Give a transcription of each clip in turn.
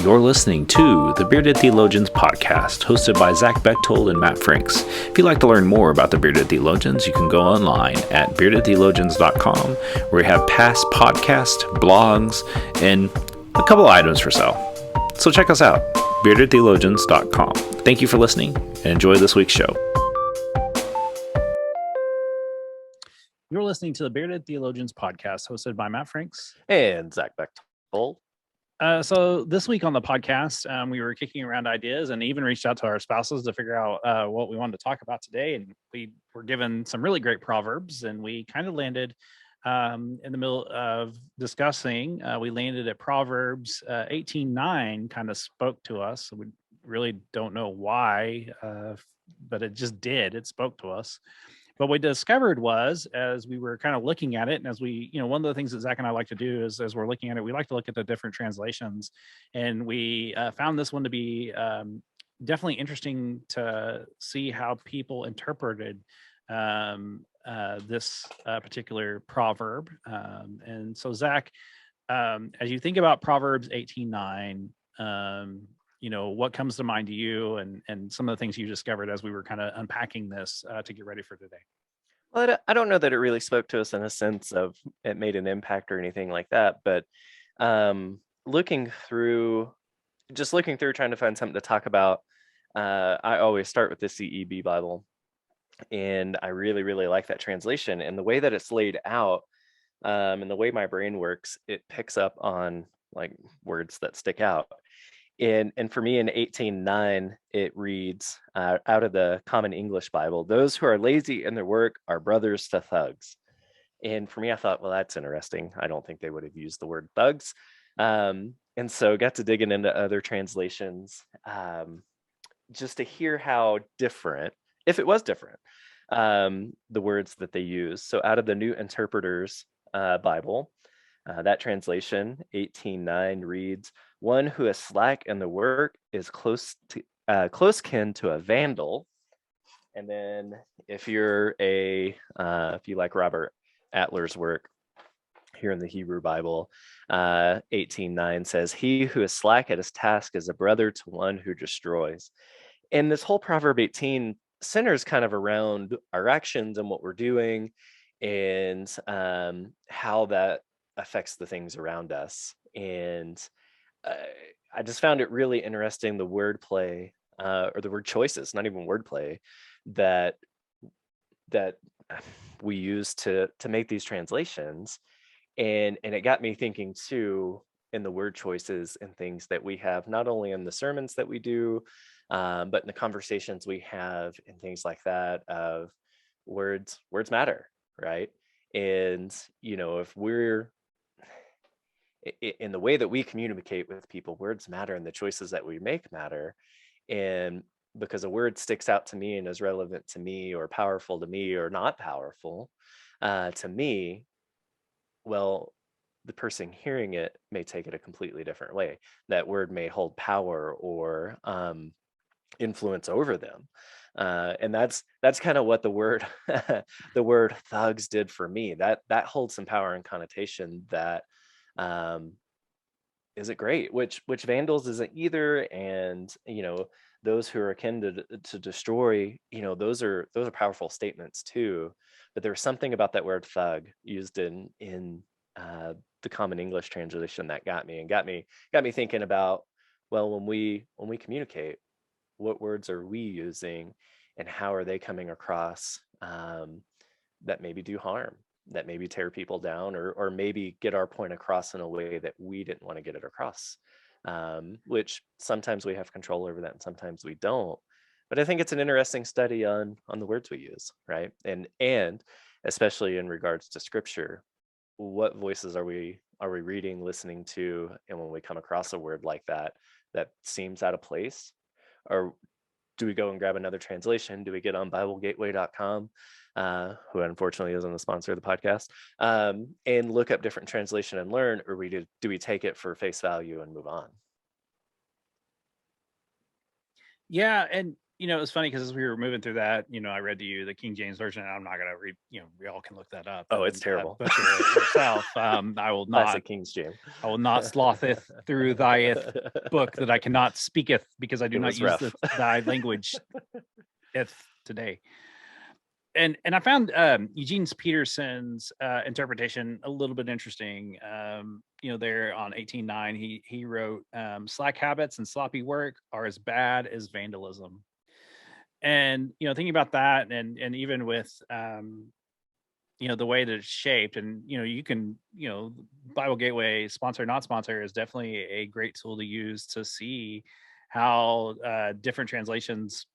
You're listening to the Bearded Theologians podcast, hosted by Zach Bechtold and Matt Franks. If you'd like to learn more about the Bearded Theologians, you can go online at beardedtheologians.com, where we have past podcasts, blogs, and a couple items for sale. So check us out, beardedtheologians.com. Thank you for listening, and enjoy this week's show. You're listening to the Bearded Theologians podcast, hosted by Matt Franks and Zach Bechtold. So this week on the podcast, we were kicking around ideas and even reached out to our spouses to figure out what we wanted to talk about today. And we were given some really great proverbs, and we kind of landed in the middle of discussing. We landed at Proverbs 18:9. Kind of spoke to us. So we really don't know why, but it just did. It spoke to us. What we discovered was, as we were kind of looking at it, and as we, one of the things that Zach and I like to do is, as we're looking at it, we like to look at the different translations. And we found this one to be definitely interesting to see how people interpreted this particular proverb. And so, Zach, as you think about Proverbs 18:9, what comes to mind to you and some of the things you discovered as we were kind of unpacking this to get ready for today? Well, I don't know that it really spoke to us in a sense of it made an impact or anything like that, but looking through, trying to find something to talk about, I always start with the CEB Bible, and I really, really like that translation and the way that it's laid out, and the way my brain works, it picks up on like words that stick out. And for me in 18:9, it reads out of the Common English Bible, "Those who are lazy in their work are brothers to thugs." And for me, I thought, well, that's interesting. I don't think they would have used the word thugs. And so got to digging into other translations just to hear how different, if it was different, the words that they use. So out of the New Interpreter's Bible, that translation, 18:9, reads, "One who is slack in the work is close kin to a vandal." And then if if you like Robert Adler's work here in the Hebrew Bible, 18:9 says, "He who is slack at his task is a brother to one who destroys." And this whole Proverb 18 centers kind of around our actions and what we're doing, and how that affects the things around us. And I just found it really interesting, the wordplay, or the word choices, not even wordplay, that we use to make these translations. And it got me thinking too, in the word choices and things that we have, not only in the sermons that we do, but in the conversations we have and things like that, of words matter, right? And if we're in the way that we communicate with people, words matter, and the choices that we make matter. And because a word sticks out to me and is relevant to me, or powerful to me, or not powerful to me, well, the person hearing it may take it a completely different way. That word may hold power or influence over them. And that's kind of what the word the word thugs did for me. That holds some power and connotation that isn't great, which vandals isn't either. And those who are akin to destroy, those are powerful statements too. But there was something about that word thug used in the Common English translation that got me thinking about, well, when we communicate, what words are we using, and how are they coming across, that maybe do harm, that maybe tear people down, or maybe get our point across in a way that we didn't want to get it across, which sometimes we have control over that and sometimes we don't. But I think it's an interesting study on the words we use, right? And especially in regards to scripture, what voices are we reading, listening to, and when we come across a word like that seems out of place, or do we go and grab another translation? Do we get on BibleGateway.com, who unfortunately isn't a sponsor of the podcast, and look up different translation and learn, or do we take it for face value and move on? Yeah, and It was funny because as we were moving through that, I read to you the King James version, and I'm not going to read, we all can look that up Oh, and it's terrible. butcher it yourself. I will not, Classic King's James. I will not slotheth through thyeth book that I cannot speaketh, because I do It not was use rough. thy language today. And I found Eugene Peterson's interpretation a little bit interesting. There on 18:9, he wrote, "Slack habits and sloppy work are as bad as vandalism." And thinking about that, and even with the way that it's shaped, and you can, Bible Gateway, sponsor or not sponsor, is definitely a great tool to use to see how different translations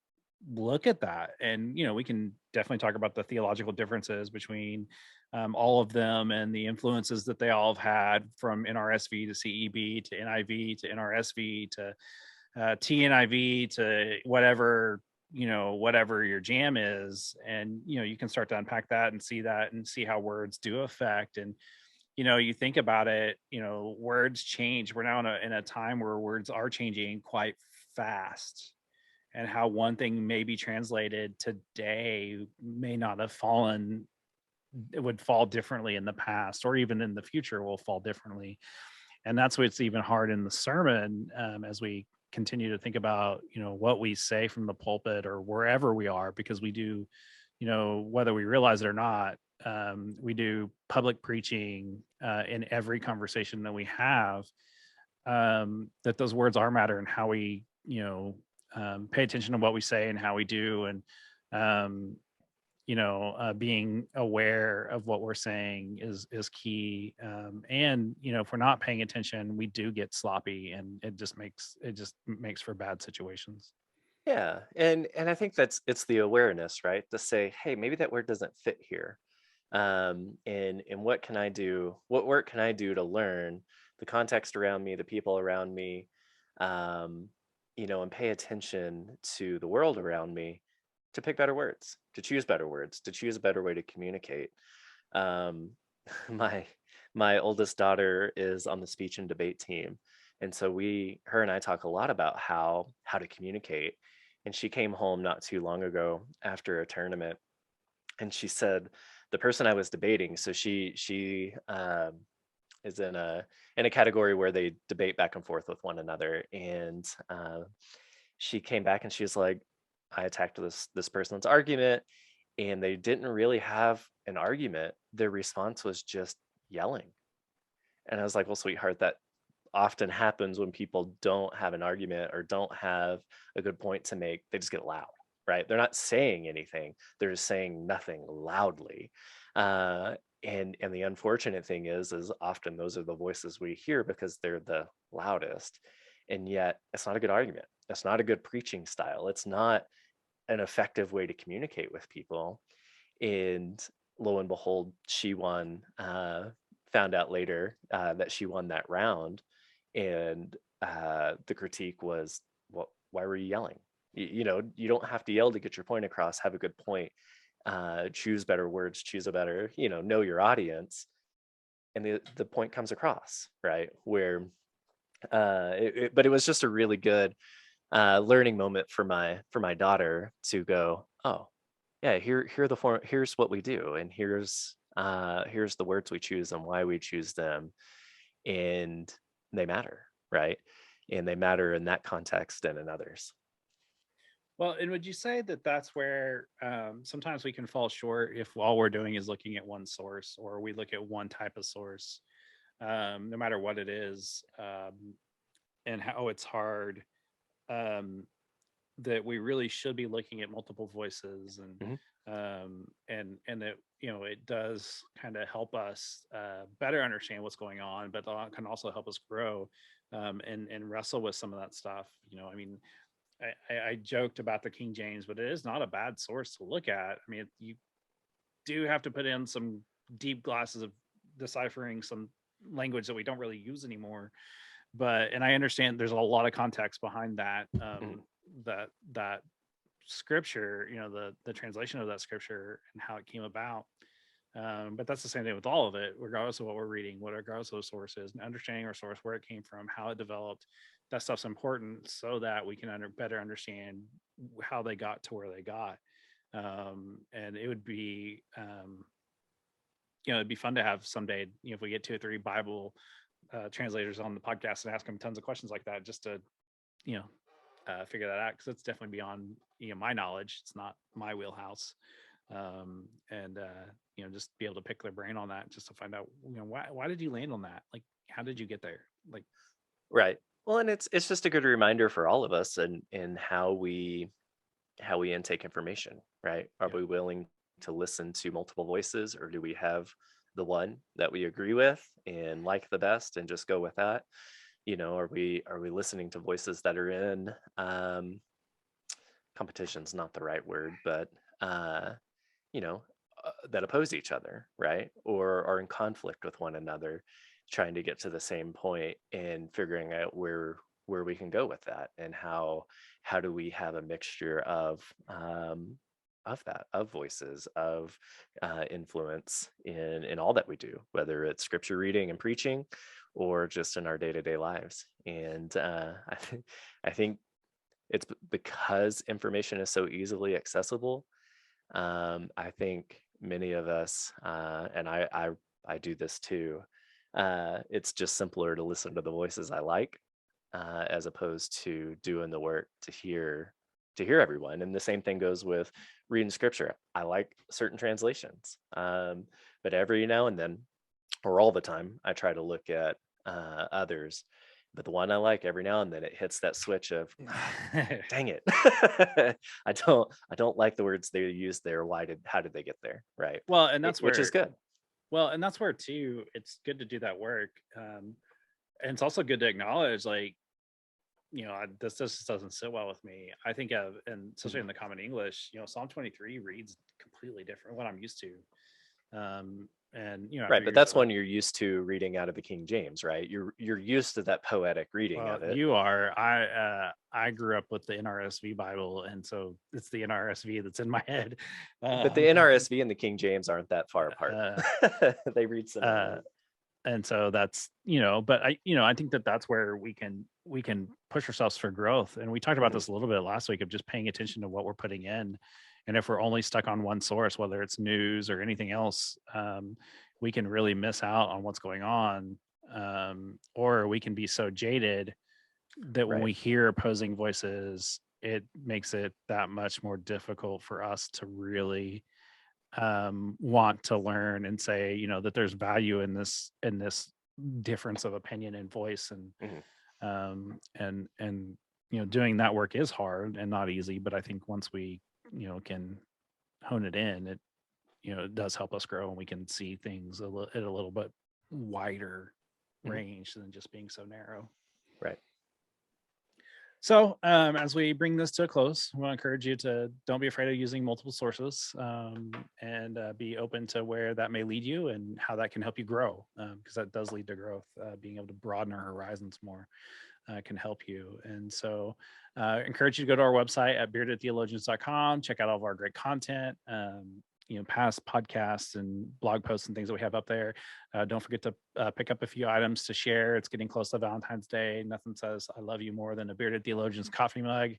look at that. And we can definitely talk about the theological differences between all of them, and the influences that they all have had, from NRSV to CEB to NIV to NRSV to TNIV to whatever your jam is. And you can start to unpack that and see how words do affect. And you think about it, words change. We're now in a time where words are changing quite fast, and how one thing may be translated today may not have fallen, it would fall differently in the past, or even in the future will fall differently. And that's what's even hard in the sermon, as we continue to think about what we say from the pulpit or wherever we are, because we do, whether we realize it or not, we do public preaching in every conversation that we have, that those words are matter, and how we pay attention to what we say and how we do. And being aware of what we're saying is key. And if we're not paying attention, we do get sloppy, and it just makes for bad situations. Yeah, and I think it's the awareness, right? To say, hey, maybe that word doesn't fit here. And what can I do? What work can I do to learn the context around me, the people around me, um, and pay attention to the world around me, to pick better words, to choose better words, to choose a better way to communicate. Um, my my oldest daughter is on the speech and debate team, and so her and I talk a lot about how to communicate. And she came home not too long ago after a tournament, and she said the person I was debating. So she is in a category where they debate back and forth with one another, and she came back and she's like, I attacked this person's argument, and they didn't really have an argument. Their response was just yelling. And I was like, well, sweetheart, that often happens when people don't have an argument or don't have a good point to make. They just get loud, right? They're not saying anything, they're just saying nothing loudly. uh, and the unfortunate thing is often those are the voices we hear because they're the loudest. And yet it's not a good argument, it's not a good preaching style, it's not an effective way to communicate with people. And lo and behold, she won. Found out later that she won that round, and the critique was, "What? Why were you yelling? You don't have to yell to get your point across. Have a good point. Choose better words. Choose a better, know your audience." And the point comes across, right? Where, but it was just a really good learning moment for my daughter to go, oh, yeah, here's what we do, and here's the words we choose and why we choose them, and they matter, right? And they matter in that context and in others. Well, and would you say that that's where sometimes we can fall short, if all we're doing is looking at one source, or we look at one type of source, no matter what it is, and how it's hard, um, that we really should be looking at multiple voices, and Mhm. that it does kind of help us better understand what's going on, but can also help us grow, and wrestle with some of that stuff. I mean, I joked about the King James, but it is not a bad source to look at. I mean, you do have to put in some deep glasses of deciphering some language that we don't really use anymore. And I understand there's a lot of context behind that, Mhm. that scripture, the translation of that scripture and how it came about. But that's the same thing with all of it, regardless of what we're reading, regardless of the sources, and understanding our source, where it came from, how it developed. That stuff's important so that we can better understand how they got to where they got. And it would be, it'd be fun to have someday, if we get 2 or 3 Bible translators on the podcast and ask them tons of questions like that, just to, figure that out, because it's definitely beyond my knowledge. It's not my wheelhouse. And just be able to pick their brain on that, just to find out, why did you land on that? Like, how did you get there? Like, right. Well, and it's just a good reminder for all of us and how we intake information, right? Are we willing to listen to multiple voices, or do we have the one that we agree with and like the best and just go with that? Are we listening to voices that are in competition's not the right word, but that oppose each other, right? Or are in conflict with one another, trying to get to the same point and figuring out where we can go with that, and how do we have a mixture of voices, of influence in all that we do, whether it's scripture reading and preaching or just in our day-to-day lives. And I think it's because information is so easily accessible. I think many of us, and I do this too, it's just simpler to listen to the voices I like, as opposed to doing the work to hear everyone. And the same thing goes with reading scripture. I like certain translations, but every now and then, or all the time, I try to look at others. But the one I like, every now and then it hits that switch of, dang it, I don't like the words they used there. How did they get there? Right. Well, and that's which is good. Well, and that's where too, it's good to do that work. And it's also good to acknowledge, like, this just doesn't sit well with me. I think of, and especially in the Common English, Psalm 23 reads completely different what I'm used to. And right, but that's one you're used to reading out of the King James, right? You're used to that poetic reading of it. You are. I grew up with the NRSV Bible, and so it's the NRSV that's in my head. But the NRSV and the King James aren't that far apart. They read similarly. And so that's, but I think that's where we can push ourselves for growth. And we talked about this a little bit last week, of just paying attention to what we're putting in. And if we're only stuck on one source, whether it's news or anything else, we can really miss out on what's going on. Or we can be so jaded that when we hear opposing voices, it makes it that much more difficult for us to really want to learn and say, that there's value in this difference of opinion and voice. And doing that work is hard and not easy, but I think once we can hone it in, it does help us grow, and we can see things at a little bit wider range than just being so narrow. Right. So as we bring this to a close, I want to encourage you to don't be afraid of using multiple sources, and be open to where that may lead you and how that can help you grow, because that does lead to growth. Being able to broaden our horizons more can help you. And so encourage you to go to our website at beardedtheologians.com, check out all of our great content, past podcasts and blog posts and things that we have up there. Don't forget to pick up a few items to share. It's getting close to Valentine's Day. Nothing says I love you more than a Bearded Theologians coffee mug.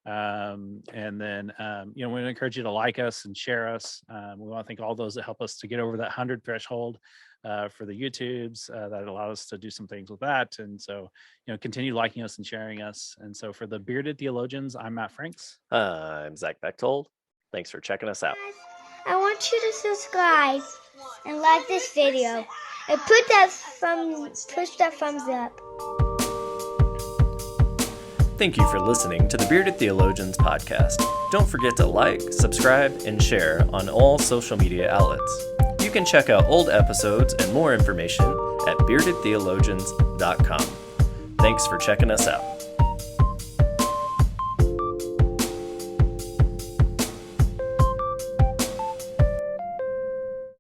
And then, we encourage you to like us and share us. We want to thank all those that help us to get over that 100 threshold for the YouTubes, that allow us to do some things with that. And so, continue liking us and sharing us. And so for the Bearded Theologians, I'm Matt Franks. I'm Zach Bechtold. Thanks for checking us out. I want you to subscribe and like this video and push that thumbs up. Thank you for listening to the Bearded Theologians podcast. Don't forget to like, subscribe, and share on all social media outlets. You can check out old episodes and more information at beardedtheologians.com. Thanks for checking us out.